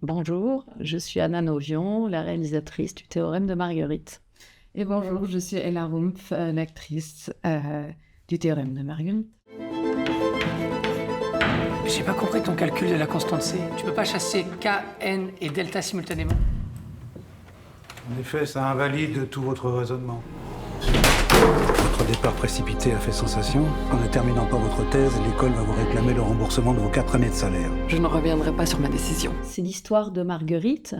Bonjour, je suis Anna Novion, la réalisatrice du Théorème de Marguerite. Et bonjour, je suis Ella Rumpf, l'actrice du Théorème de Marguerite. J'ai pas compris ton calcul de la constante C. Tu peux pas chasser K, N et delta simultanément? En effet, ça invalide tout votre raisonnement. Votre départ précipité a fait sensation. En ne terminant pas votre thèse, l'école va vous réclamer le remboursement de vos 4 années de salaire. Je ne reviendrai pas sur ma décision. C'est l'histoire de Marguerite,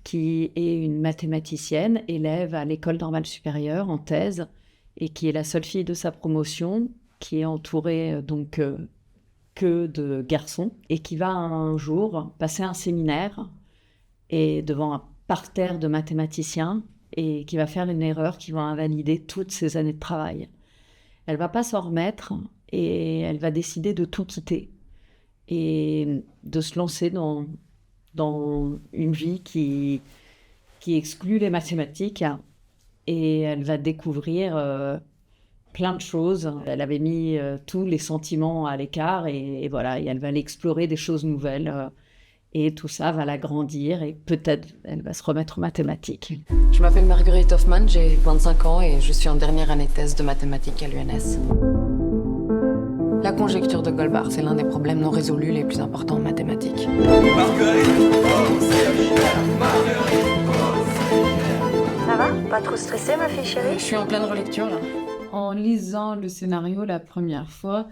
qui est une mathématicienne, élève à l'école normale supérieure en thèse, et qui est la seule fille de sa promotion, qui est entourée que de garçons, et qui va un jour passer un séminaire et devant un parterre de mathématiciens, et qui va faire une erreur qui va invalider toutes ses années de travail. Elle va pas s'en remettre et elle va décider de tout quitter et de se lancer dans une vie qui exclut les mathématiques, et elle va découvrir plein de choses. Elle avait mis tous les sentiments à l'écart et voilà, et elle va aller explorer des choses nouvelles. Et tout ça va la grandir et peut-être elle va se remettre aux mathématiques. Je m'appelle Marguerite Hoffmann, j'ai 25 ans et je suis en dernière année de thèse de mathématiques à l'UNS. La conjecture de Goldbach, c'est l'un des problèmes non résolus les plus importants en mathématiques. Ça va? Pas trop stressée, ma fille chérie? Je suis en pleine relecture là. En lisant le scénario la première fois,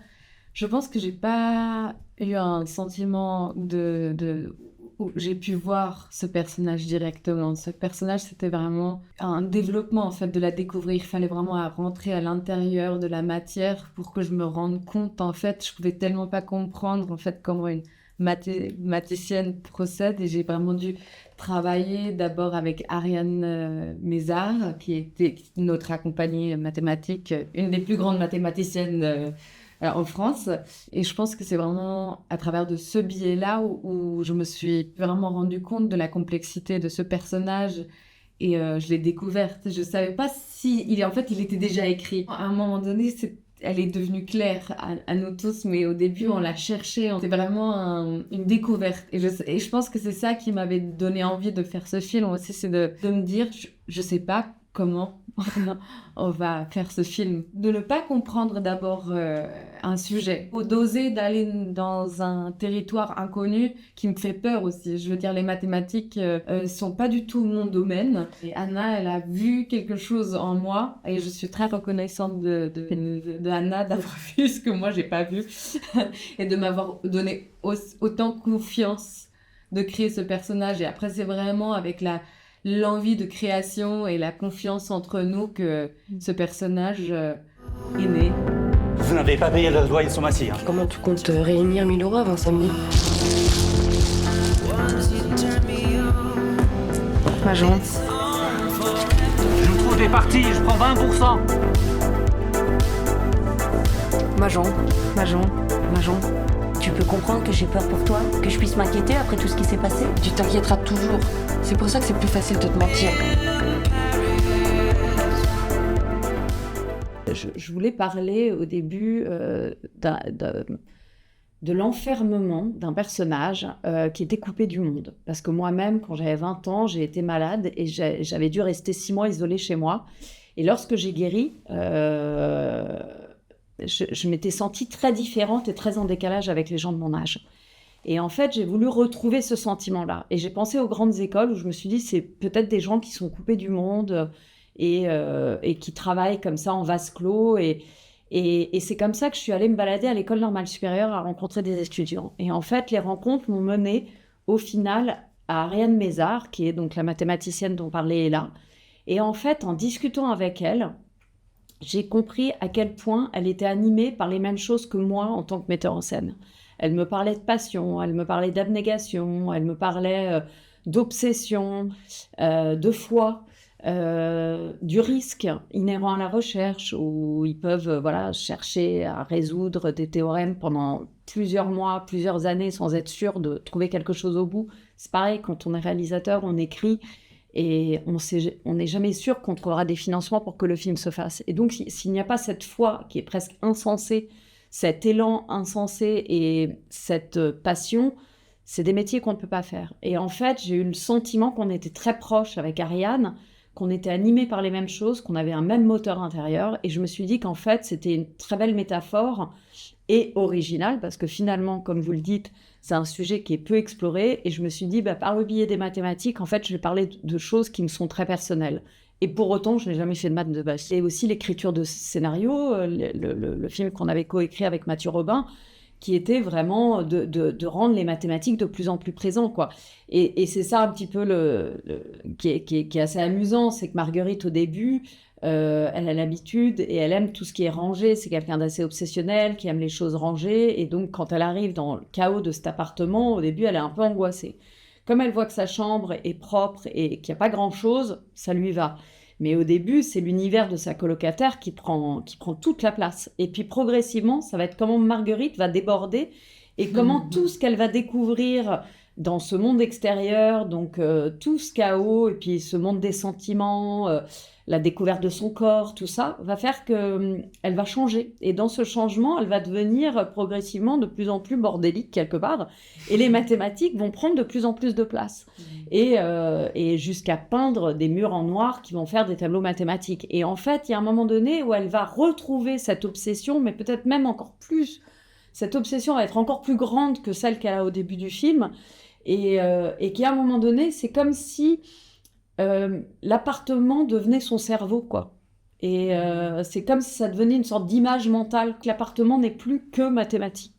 je pense que j'ai pas eu un sentiment où j'ai pu voir ce personnage directement. Ce personnage, c'était vraiment un développement en fait de la découvrir. Il fallait vraiment rentrer à l'intérieur de la matière pour que je me rende compte. En fait, je pouvais tellement pas comprendre en fait comment une mathématicienne procède, et j'ai vraiment dû travailler d'abord avec Ariane Mézard, qui était notre accompagnée mathématique, une des plus grandes mathématiciennes en France. Et je pense que c'est vraiment à travers de ce biais-là où je me suis vraiment rendu compte de la complexité de ce personnage. Et je l'ai découverte. Je savais pas si en fait il était déjà écrit. À un moment donné, elle est devenue claire à nous tous, mais au début on l'a cherchée. C'était vraiment une découverte. Et je pense que c'est ça qui m'avait donné envie de faire ce film aussi, c'est de me dire, je sais pas comment on va faire ce film. De ne pas comprendre d'abord un sujet, ou d'oser d'aller dans un territoire inconnu qui me fait peur aussi. Je veux dire, les mathématiques sont pas du tout mon domaine. Et Anna, elle a vu quelque chose en moi, et je suis très reconnaissante de Anna d'avoir vu ce que moi j'ai pas vu et de m'avoir donné autant confiance de créer ce personnage. Et après, c'est vraiment avec l'envie de création et la confiance entre nous que ce personnage est né. Vous n'avez pas payé le loyer de son massif. Hein. Comment tu comptes réunir 1000 € avant samedi? Majon. Je me trouve des parties, je prends 20%. Majon. Tu peux comprendre que j'ai peur pour toi, que je puisse m'inquiéter après tout ce qui s'est passé? Tu t'inquiéteras toujours. C'est pour ça que c'est plus facile de te mentir. Je voulais parler au début de l'enfermement d'un personnage qui était coupé du monde. Parce que moi-même, quand j'avais 20 ans, j'ai été malade et j'avais dû rester 6 mois isolée chez moi. Et lorsque j'ai guéri, je m'étais sentie très différente et très en décalage avec les gens de mon âge. Et en fait, j'ai voulu retrouver ce sentiment-là. Et j'ai pensé aux grandes écoles où je me suis dit, c'est peut-être des gens qui sont coupés du monde et qui travaillent comme ça en vase clos. Et c'est comme ça que je suis allée me balader à l'école normale supérieure à rencontrer des étudiants. Et en fait, les rencontres m'ont menée au final à Ariane Mézard, qui est donc la mathématicienne dont parlait Ella. Et en fait, en discutant avec elle, j'ai compris à quel point elle était animée par les mêmes choses que moi en tant que metteur en scène. Elle me parlait de passion, elle me parlait d'abnégation, elle me parlait d'obsession, de foi, du risque inhérent à la recherche, où ils peuvent chercher à résoudre des théorèmes pendant plusieurs mois, plusieurs années sans être sûr de trouver quelque chose au bout. C'est pareil, quand on est réalisateur, on écrit et on n'est jamais sûr qu'on trouvera des financements pour que le film se fasse. Et donc, s'il n'y a pas cette foi qui est presque insensée, cet élan insensé et cette passion, c'est des métiers qu'on ne peut pas faire. Et en fait, j'ai eu le sentiment qu'on était très proches avec Ariane, qu'on était animés par les mêmes choses, qu'on avait un même moteur intérieur. Et je me suis dit qu'en fait, c'était une très belle métaphore et originale, parce que finalement, comme vous le dites, c'est un sujet qui est peu exploré. Et je me suis dit, par le biais des mathématiques, en fait, je vais parler de choses qui me sont très personnelles. Et pour autant, je n'ai jamais fait de maths de base. Et aussi l'écriture de scénario, le film qu'on avait coécrit avec Mathieu Robin, qui était vraiment de rendre les mathématiques de plus en plus présents, quoi. Et c'est ça un petit peu qui est assez amusant, c'est que Marguerite, au début, elle a l'habitude et elle aime tout ce qui est rangé. C'est quelqu'un d'assez obsessionnel, qui aime les choses rangées. Et donc, quand elle arrive dans le chaos de cet appartement, au début, elle est un peu angoissée. Comme elle voit que sa chambre est propre et qu'il n'y a pas grand-chose, ça lui va. Mais au début, c'est l'univers de sa colocataire qui prend toute la place. Et puis progressivement, ça va être comment Marguerite va déborder et comment tout ce qu'elle va découvrir dans ce monde extérieur, donc tout ce chaos et puis ce monde des sentiments, la découverte de son corps, tout ça, va faire qu'elle va changer. Et dans ce changement, elle va devenir progressivement de plus en plus bordélique quelque part. Et les mathématiques vont prendre de plus en plus de place. Et jusqu'à peindre des murs en noir qui vont faire des tableaux mathématiques. Et en fait, il y a un moment donné où elle va retrouver cette obsession, mais peut-être même encore plus. Cette obsession va être encore plus grande que celle qu'elle a au début du film. Et qu'à un moment donné, c'est comme si l'appartement devenait son cerveau, quoi. Et c'est comme si ça devenait une sorte d'image mentale, que l'appartement n'est plus que mathématique.